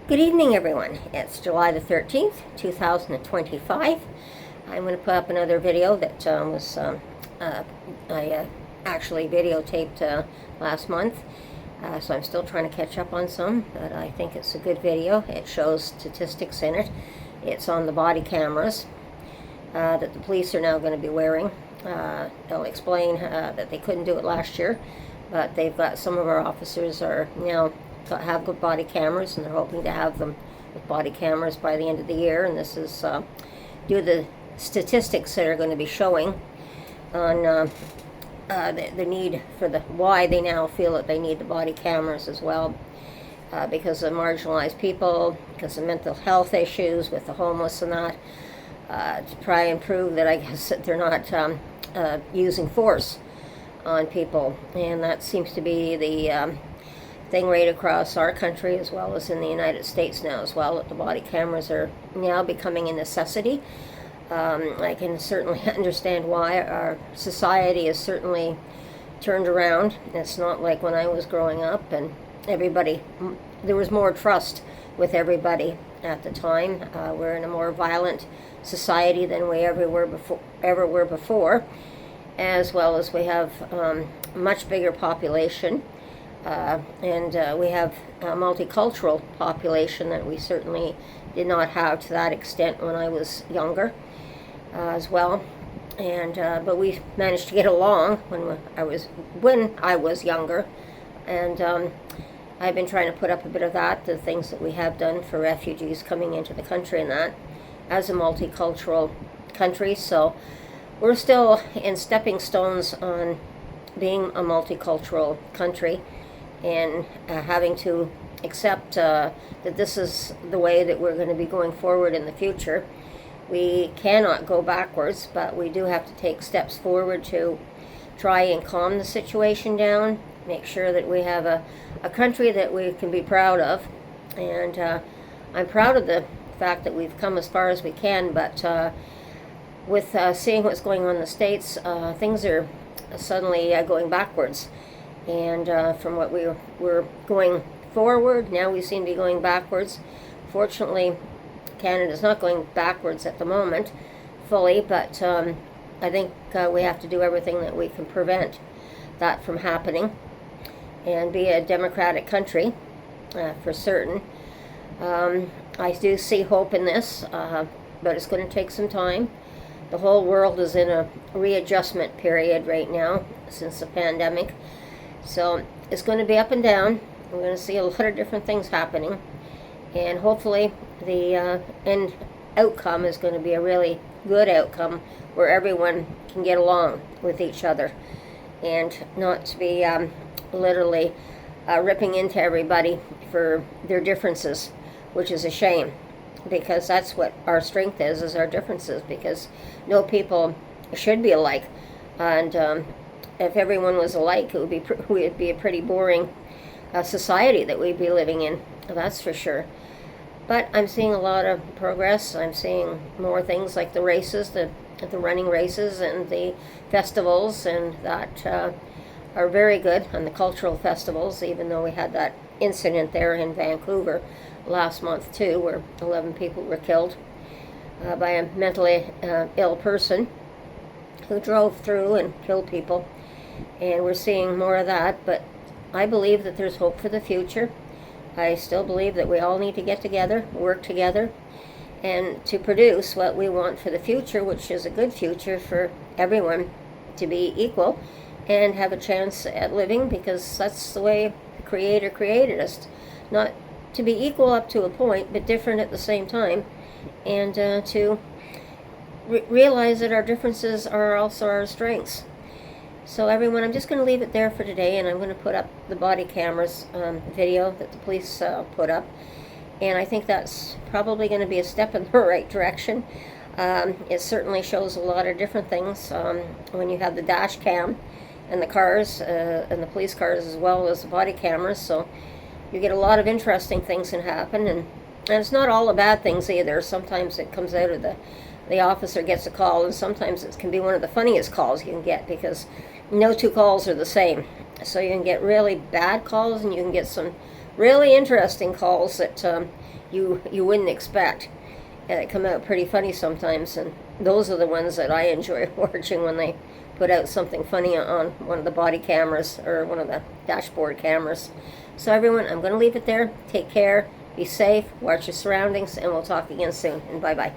Good evening, everyone. It's July the 13th, 2025. I'm going to put up another video that I actually videotaped last month. So I'm still trying to catch up on some, but I think it's a good video. It shows statistics in it. It's on the body cameras that the police are now going to be wearing. They'll explain that they couldn't do it last year, but they've got some of our officers are now have good body cameras, and they're hoping to have them with body cameras by the end of the year. And this is due to the statistics that are going to be showing on the need for why they now feel that they need the body cameras as well, because of marginalized people, because of mental health issues with the homeless and that, to try and prove that, I guess, that they're not using force on people. And that seems to be the thing right across our country, as well as in the United States now as well, that the body cameras are now becoming a necessity. I can certainly understand why. Our society is certainly turned around. It's not like when I was growing up and there was more trust with everybody at the time. We're in a more violent society than we ever were before, as well as we have much bigger population. And we have a multicultural population that we certainly did not have to that extent when I was younger as well. And but we managed to get along when I was younger. And I've been trying to put up a bit of that, the things that we have done for refugees coming into the country, and that as a multicultural country. So we're still in stepping stones on being a multicultural country, and having to accept that this is the way that we're going to be going forward in the future. We cannot go backwards, but we do have to take steps forward to try and calm the situation down, make sure that we have a country that we can be proud of. And I'm proud of the fact that we've come as far as we can, but with seeing what's going on in the States, things are suddenly going backwards. And from what we were going forward, now we seem to be going backwards. Fortunately, Canada's not going backwards at the moment fully, but I think we have to do everything that we can prevent that from happening and be a democratic country for certain. I do see hope in this, but it's going to take some time. The whole world is in a readjustment period right now since the pandemic. So it's going to be up and down. We're going to see a lot of different things happening. And hopefully the end outcome is going to be a really good outcome where everyone can get along with each other and not to be literally ripping into everybody for their differences, which is a shame, because that's what our strength is our differences, because no people should be alike. And if everyone was alike, it would be a pretty boring society that we'd be living in, that's for sure. But I'm seeing a lot of progress. I'm seeing more things like the races, the running races and the festivals, and that are very good, on the cultural festivals, even though we had that incident there in Vancouver last month too, where 11 people were killed by a mentally ill person who drove through and killed people. And we're seeing more of that, but I believe that there's hope for the future. I still believe that we all need to get together, work together, and to produce what we want for the future, which is a good future for everyone to be equal and have a chance at living, because that's the way the Creator created us. Not to be equal up to a point, but different at the same time, and to realize that our differences are also our strengths. So everyone, I'm just going to leave it there for today, and I'm going to put up the body cameras video that the police put up. And I think that's probably going to be a step in the right direction. It certainly shows a lot of different things when you have the dash cam and the cars and the police cars, as well as the body cameras. So you get a lot of interesting things that happen, and it's not all the bad things either. Sometimes it comes out of the officer gets a call, and sometimes it can be one of the funniest calls you can get, because no two calls are the same. So you can get really bad calls, and you can get some really interesting calls that you wouldn't expect. They come out pretty funny sometimes, and those are the ones that I enjoy watching, when they put out something funny on one of the body cameras or one of the dashboard cameras. So everyone, I'm going to leave it there. Take care, be safe, watch your surroundings, and we'll talk again soon. And bye-bye.